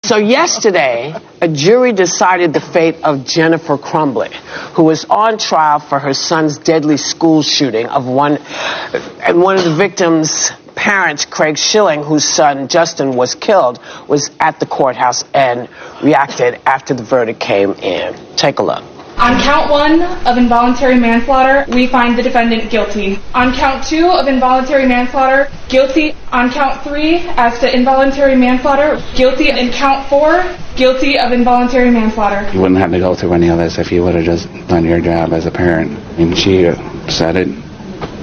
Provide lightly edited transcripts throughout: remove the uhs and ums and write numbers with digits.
So yesterday, a jury decided the fate of Jennifer Crumbley, who was on trial for her son's deadly school shooting of one of the victims' parents, Craig Schilling, whose son Justin was killed, was at the courthouse and reacted after the verdict came in. Take a look. On count 1 of involuntary manslaughter, we find the defendant guilty. On count 2 of involuntary manslaughter, guilty. On count 3, as to involuntary manslaughter, guilty. And count 4, guilty of involuntary manslaughter. You wouldn't have to go through any of this if you would have just done your job as a parent. And she said it,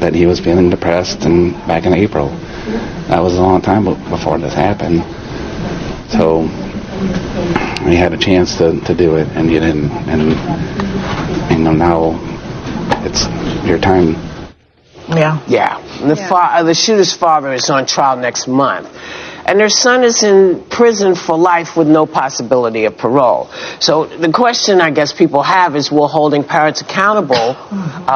that he was feeling depressed, and back in April. That was a long time before this happened. So you had a chance to do it, and you didn't. And now it's your time. Yeah. The shooter's father is on trial next month. And their son is in prison for life with no possibility of parole. So the question I guess people have is, will holding parents accountable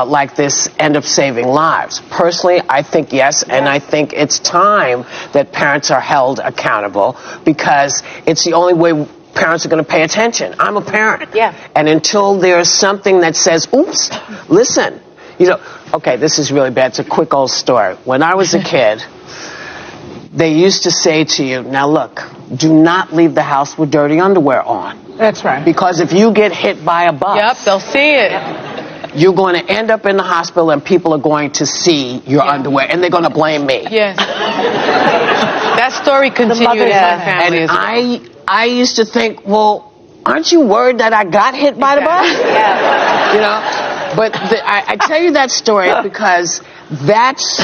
like this end up saving lives? Personally, I think yes, and I think it's time that parents are held accountable, because it's the only way parents are going to pay attention. I'm a parent. Yeah. And until there's something that says, oops, listen, okay, this is really bad. It's a quick old story. When I was a kid, they used to say to you, now look, do not leave the house with dirty underwear on. That's right. Because if you get hit by a bus, Yep, they'll see it. you're going to end up in the hospital and people are going to see your underwear and they're going to blame me. Yes. That story continued in my family. And I used to think, well, aren't you worried that I got hit by the bus? Yeah. But I tell you that story because that's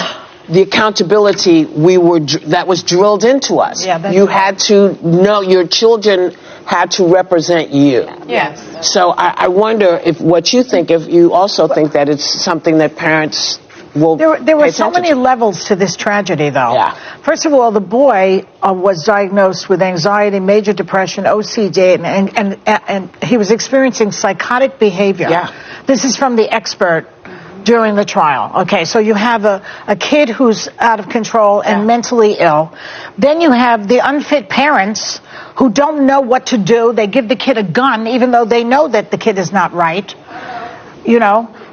the accountability that was drilled into us. Yeah, you had to know, your children had to represent you. Yes. So I wonder if you also think that it's something that parents will There were so many levels to this tragedy, though. Yeah. First of all, the boy was diagnosed with anxiety, major depression, OCD, and he was experiencing psychotic behavior. Yeah. This is from the expert during the trial. Okay, so you have a kid who's out of control and mentally ill. Then you have the unfit parents who don't know what to do. They give the kid a gun even though they know that the kid is not right.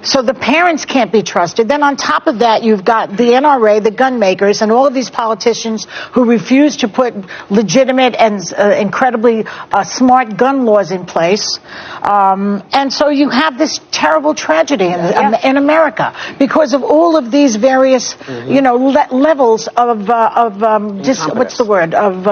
So the parents can't be trusted. Then on top of that, you've got the NRA, the gun makers, and all of these politicians who refuse to put legitimate and incredibly smart gun laws in place. And so you have this terrible tragedy in America because of all of these various, levels of what's the word, of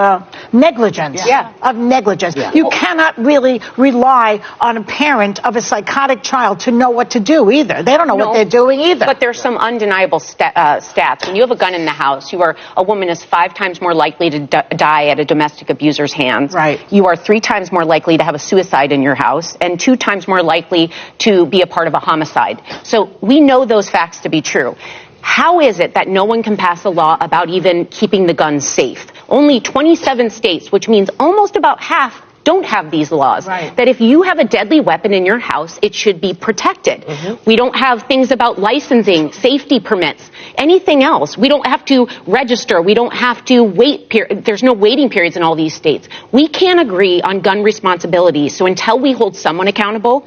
negligence. Yeah. Of negligence. Yeah. You cannot really rely on a parent of a psychotic child to know what to do either. They don't know what they're doing either. But there's some undeniable stats. When you have a gun in the house, a woman is 5 times more likely to die at a domestic abuser's hands. Right. You are 3 times more likely to have a suicide in your house, and 2 times more likely to be a part of a homicide. So we know those facts to be true. How is it that no one can pass a law about even keeping the guns safe? Only 27 states, which means almost about half, don't have these laws. Right. That if you have a deadly weapon in your house, it should be protected. We don't have things about licensing, safety permits, anything else. We don't have to register. We don't have to wait. There's no waiting periods in all these states. We can't agree on gun responsibility. So until we hold someone accountable,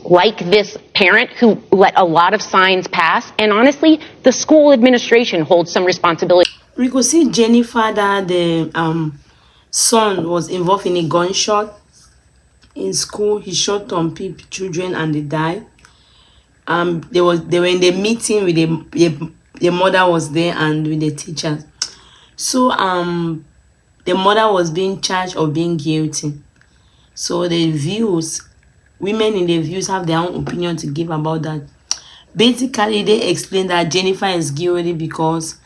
like this parent who let a lot of signs pass, and honestly, the school administration holds some responsibility. We could see Jennifer that the son was involved in a gunshot in school. He shot some children and they died. They were in the meeting with the mother was there and with the teachers. So the mother was being charged of being guilty. So the women in the views have their own opinion to give about that. Basically, they explain that Jennifer is guilty because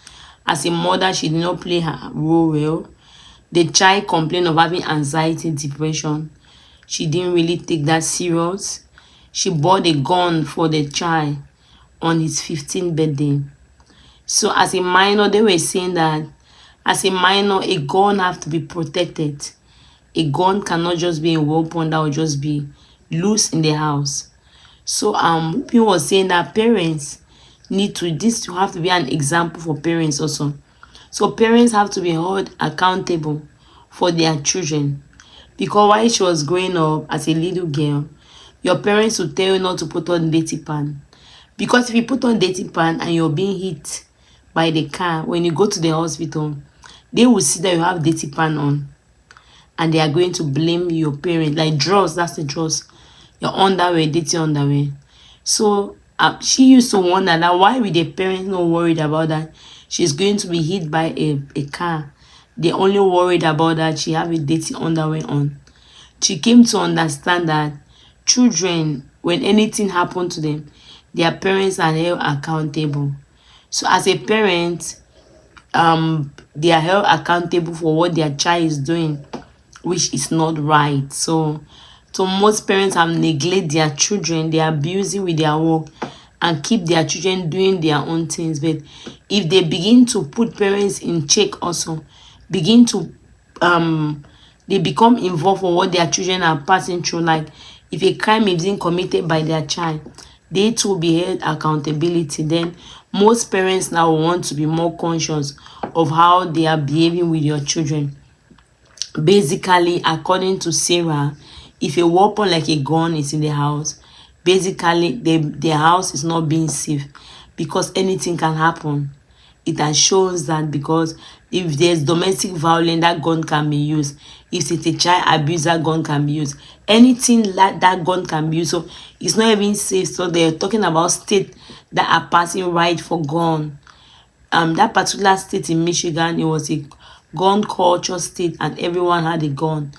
as a mother, she did not play her role well. The child complained of having anxiety, depression. She didn't really take that serious. She bought a gun for the child on his 15th birthday. So as a minor, they were saying that as a minor, a gun have to be protected. A gun cannot just be a weapon that will just be loose in the house. So people were saying that parents need to have to be an example for parents also. So parents have to be held accountable for their children. Because while she was growing up as a little girl, your parents will tell you not to put on dirty pan. Because if you put on dirty pan and you're being hit by the car, when you go to the hospital, they will see that you have dirty pan on. And they are going to blame your parents. Like drawers, that's the drawers. Your underwear, dirty underwear. So she used to wonder that why would the parents not worried about that she's going to be hit by a car. They only worried about that she have a dirty underwear on. She came to understand that children, when anything happened to them, their parents are held accountable. So as a parent, they are held accountable for what their child is doing, which is not right. So most parents have neglected their children. They are busy with their work and keep their children doing their own things. But if they begin to put parents in check also, begin to they become involved for what their children are passing through. Like if a crime is being committed by their child, they too will be held accountability. Then most parents now want to be more conscious of how they are behaving with your children. Basically, according to Sarah, if a weapon like a gun is in the house, basically the house is not being safe because anything can happen. It has shows that because if there's domestic violence, that gun can be used. If it's a child abuse, that gun can be used. Anything like that gun can be used. So it's not even safe. So they're talking about states that are passing right for gun. That particular state in Michigan, it was a gun culture state and everyone had a gun.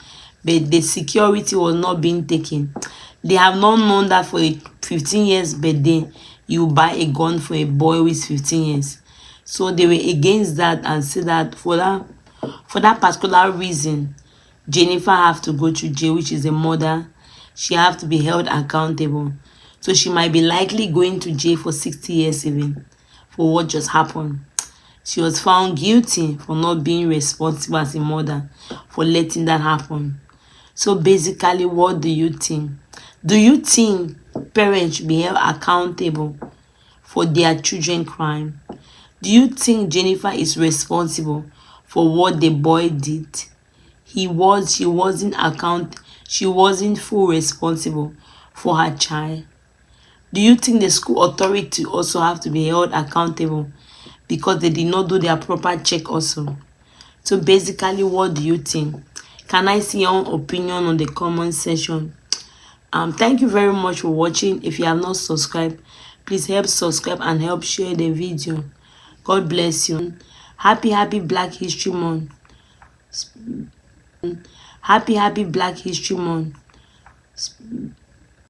But the security was not being taken. They have not known that for 15 years, but then you buy a gun for a boy who is 15 years. So they were against that and said that for that particular reason, Jennifer have to go to jail, which is a mother. She have to be held accountable. So she might be likely going to jail for 60 years even for what just happened. She was found guilty for not being responsible as a mother for letting that happen. So basically, what do you think? Do you think parents should be held accountable for their children's crime? Do you think Jennifer is responsible for what the boy did? She wasn't full responsible for her child. Do you think the school authority also have to be held accountable because they did not do their proper check also? So basically, what do you think? Can I see your own opinion on the comment section? Thank you very much for watching. If you have not subscribed, please help subscribe and help share the video. God bless you. Happy Black History Month. Happy Black History Month.